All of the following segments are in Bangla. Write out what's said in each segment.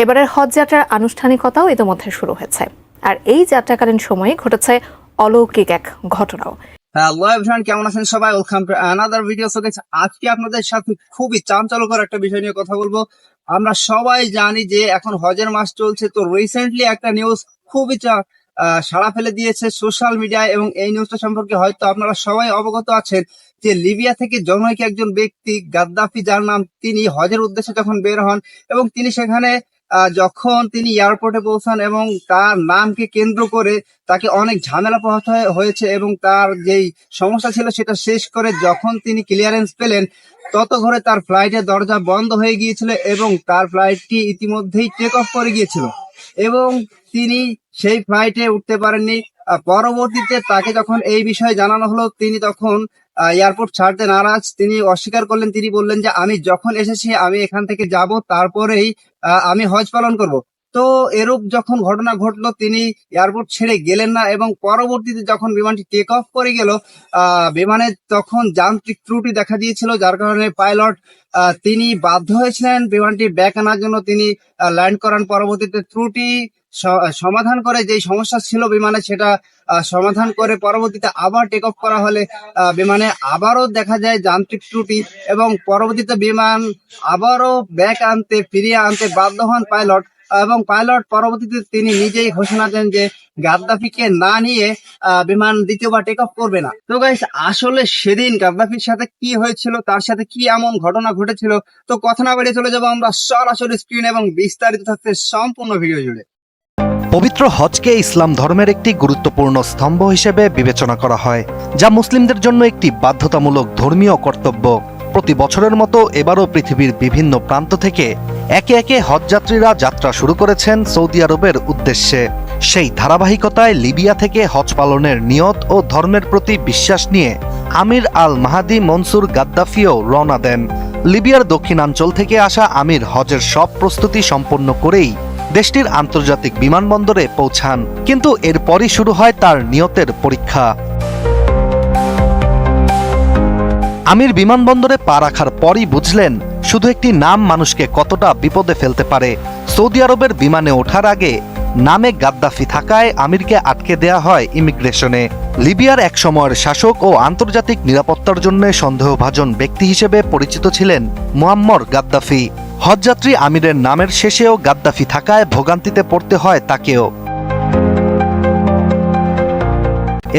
এবারের হজ যাত্রার আনুষ্ঠানিকতাও ইতিমধ্যে শুরু হয়েছে, আর এই যাত্রাকালীন সময়ে ঘটেছে অলৌকিক এক ঘটনাও। হ্যালো এভরিওয়ান, কেমন আছেন সবাই? Welcome to another video. So guys, আজকে আপনাদের সাথে খুবই চাঞ্চল্যকর একটা বিষয় নিয়ে কথা বলবো। আমরা সবাই জানি যে এখন হজের মাস চলছে, তো রিসেন্টলি একটা নিউজ খুবই সাড়া ফেলে দিয়েছে সোশ্যাল মিডিয়ায়, এবং এই নিউজটা সম্পর্কে হয়তো আপনারা সবাই অবগত আছেন যে লিবিয়া থেকে জনৈক একজন ব্যক্তি গাদ্দাফি, যার নাম, তিনি হজের উদ্দেশ্যে যখন বের হন এবং তিনি সেখানে যখন তিনি এয়ারপোর্টে পৌঁছান এবং তার নামকে কেন্দ্র করে তাকে অনেক ঝামেলা পোহাতে হয়েছে, এবং তার যেই সমস্যা ছিল সেটা শেষ করে যখন তিনি ক্লিয়ারেন্স পেলেন তত ঘরে তার ফ্লাইটের দরজা বন্ধ হয়ে গিয়েছিল এবং তার ফ্লাইটটি ইতিমধ্যেই টেক অফ করে গিয়েছিল এবং তিনি সেই ফ্লাইটে উঠতে পারেননি। পরবর্তীতে তাকে যখন এই বিষয়ে জানানো হলো, তিনি তখন এয়ারপোর্ট ছাড়তে নারাজ। তিনি অস্বীকার করলেন, তিনি বললেন যে আমি যখন এসেছি আমি এখান থেকে যাব, তারপরেই আমি হজ পালন করব। তো এরূপ যখন ঘটনা ঘটলো, তিনি এয়ারপোর্ট ছেড়ে গেলেন না এবং পরবর্তীতে যখন বিমানটি টেক অফ করে গেল, বিমানে তখন যান্ত্রিক ত্রুটি দেখা দিয়েছিল, যার কারণে পাইলট তিনি বাধ্য হয়েছিলেন বিমানটি ব্যাক আনার জন্য। তিনি ল্যান্ড করান, পরবর্তীতে ত্রুটি সমাধান করে, যেই সমস্যা ছিল বিমানে সেটা সমাধান করে পরবর্তীতে আবার টেক অফ করা হলে বিমানে আবারও দেখা যায় যান্ত্রিক ত্রুটি, এবং পরবর্তীতে বিমান আবারও ফিরিয়ে আনতে বাধ্য হন পাইলট। এবং পাইলট পরবর্তীতে তিনি নিজেই ঘোষণা দেন যে গাদ্দাফিকে না নিয়ে বিমান দ্বিতীয়বার টেক অফ করবে না। তো গাইস, আসলে সেদিন গাদ্দাফির সাথে কি হয়েছিল, তার সাথে কি এমন ঘটনা ঘটেছিল, তো কথা না বেরিয়ে চলে যাবো আমরা সরাসরি স্ক্রিন, এবং বিস্তারিত থাকতে সম্পূর্ণ ভিডিও জুড়ে। পবিত্র হজকে ইসলাম ধর্মের একটি গুরুত্বপূর্ণ স্তম্ভ হিসেবে বিবেচনা করা হয়, যা মুসলিমদের জন্য একটি বাধ্যতামূলক ধর্মীয় কর্তব্য। প্রতি বছরের মতো এবারও পৃথিবীর বিভিন্ন প্রান্ত থেকে একে একে হজযাত্রীরা যাত্রা শুরু করেছেন সৌদি আরবের উদ্দেশ্যে। সেই ধারাবাহিকতায় লিবিয়া থেকে হজ পালনের নিয়ত ও ধর্মের প্রতি বিশ্বাস নিয়ে আমির আল মাহাদি মনসুর গাদ্দাফিও রওনা দেন। লিবিয়ার দক্ষিণাঞ্চল থেকে আসা আমির হজের সব প্রস্তুতি সম্পন্ন করেই দেশটির আন্তর্জাতিক বিমানবন্দরে পৌঁছান, কিন্তু এরপরই শুরু হয় তার নিয়তের পরীক্ষা। আমির বিমানবন্দরে পা রাখার পরই বুঝলেন শুধু একটি নাম মানুষকে কতটা বিপদে ফেলতে পারে। সৌদি আরবের বিমানে ওঠার আগে নামে গাদ্দাফি থাকায় আমিরকে আটকে দেয়া হয় ইমিগ্রেশনে। লিবিয়ার এক সময়ের শাসক ও আন্তর্জাতিক নিরাপত্তার জন্য সন্দেহভাজন ব্যক্তি হিসেবে পরিচিত ছিলেন মুয়াম্মর গাদ্দাফি। হজযাত্রী আমিরের নামের শেষেও গাদ্দাফি থাকায় ভোগান্তিতে পড়তে হয় তাকেও।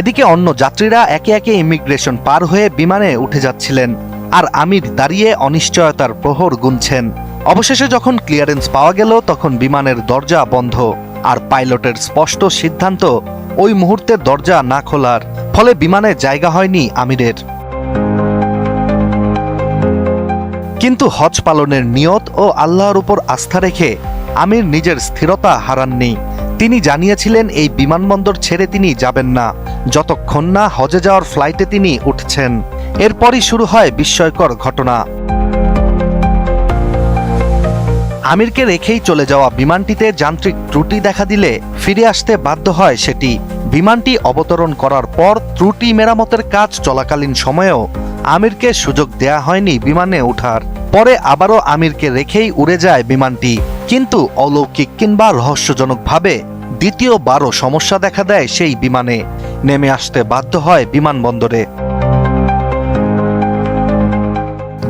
এদিকে অন্য যাত্রীরা একে একে ইমিগ্রেশন পার হয়ে বিমানে উঠে যাচ্ছিলেন, আর আমির দাঁড়িয়ে অনিশ্চয়তার প্রহর গুনছেন। অবশেষে যখন ক্লিয়ারেন্স পাওয়া গেল, তখন বিমানের দরজা বন্ধ, আর পাইলটের স্পষ্ট সিদ্ধান্ত ওই মুহূর্তে দরজা না খোলার। ফলে বিমানে জায়গা হয়নি আমিরের। কিন্তু হজ পালনের নিয়ত ও আল্লাহর উপর আস্থা রেখে আমির নিজের স্থিরতা হারাননি। তিনি জানিয়েছিলেন এই বিমানবন্দর ছেড়ে তিনি যাবেন না যতক্ষণ না হজে যাওয়ার ফ্লাইটে তিনি উঠছেন। এরপরই শুরু হয় বিস্ময়কর ঘটনা। আমিরকে রেখেই চলে যাওয়া বিমানটিতে যান্ত্রিক ত্রুটি দেখা দিলে ফিরে আসতে বাধ্য হয় সেটি। বিমানটি অবতরণ করার পর ত্রুটি মেরামতের কাজ চলাকালীন সময়েও আমিরকে সুযোগ দেয়া হয়নি বিমানে ওঠার। পরে আবারও আমিরকে রেখেই উড়ে যায় বিমানটি, কিন্তু অলৌকিক কিংবা রহস্যজনকভাবে দ্বিতীয়বারও সমস্যা দেখা দেয় সেই বিমানে। নেমে আসতে বাধ্য হয় বিমানবন্দরে।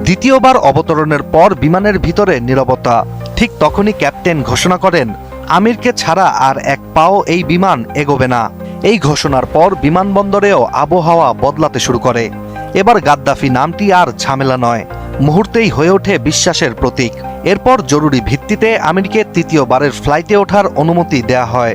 দ্বিতীয়বার অবতরণের পর বিমানের ভিতরে নীরবতা। ঠিক তখনই ক্যাপ্টেন ঘোষণা করেন আমিরকে ছাড়া আর এক পাও এই বিমান এগোবে না। এই ঘোষণার পর বিমানবন্দরেও আবহাওয়া বদলাতে শুরু করে। এবার গাদ্দাফি নামটি আর ঝামেলা নয়, মুহূর্তেই হয়ে ওঠে বিশ্বাসের প্রতীক। এরপর জরুরি ভিত্তিতে আমিরকে তৃতীয়বারের ফ্লাইটে ওঠার অনুমতি দেয়া হয়।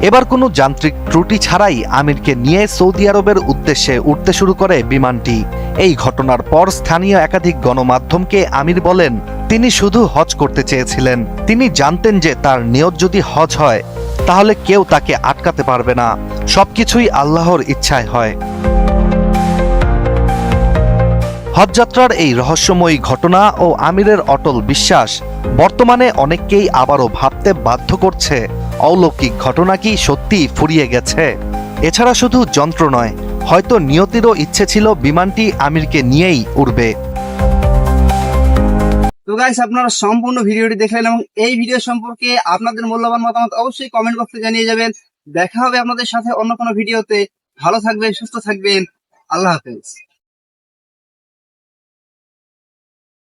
এবার কোনো যান্ত্রিক ত্রুটি ছাড়াই আমিরকে নিয়ে সৌদি আরবের উদ্দেশ্যে উঠতে শুরু করে বিমানটি। এই ঘটনার পর স্থানীয় একাধিক গণমাধ্যমকে আমির বলেন তিনি শুধু হজ করতে চেয়েছিলেন। তিনি জানতেন যে তার নিয়ত যদি হজ হয় তাহলে কেউ তাকে আটকাতে পারবে না। সবকিছুই আল্লাহর ইচ্ছায় হয়। হজযাত্রার এই রহস্যময়ী ঘটনা ও আমিরের অটল বিশ্বাস বর্তমানে অনেককেই আবারও ভাবতে বাধ্য করছে, অলৌকিক ঘটনা কি সত্যি ফুরিয়ে গেছে? এছাড়া শুধু যন্ত্র নয়, হয়তো নিয়তিরও ইচ্ছে ছিল বিমানটি আমিরকে নিয়েই উড়বে। তো গাইস, আপনারা সম্পূর্ণ ভিডিওটি দেখলেন এবং এই ভিডিও সম্পর্কে আপনাদের মূল্যবান মতামত অবশ্যই কমেন্ট বক্সে জানিয়ে যাবেন। দেখা হবে আপনাদের সাথে অন্য কোনো ভিডিওতে। ভালো থাকবেন, সুস্থ থাকবেন। আল্লাহ হাফেজ।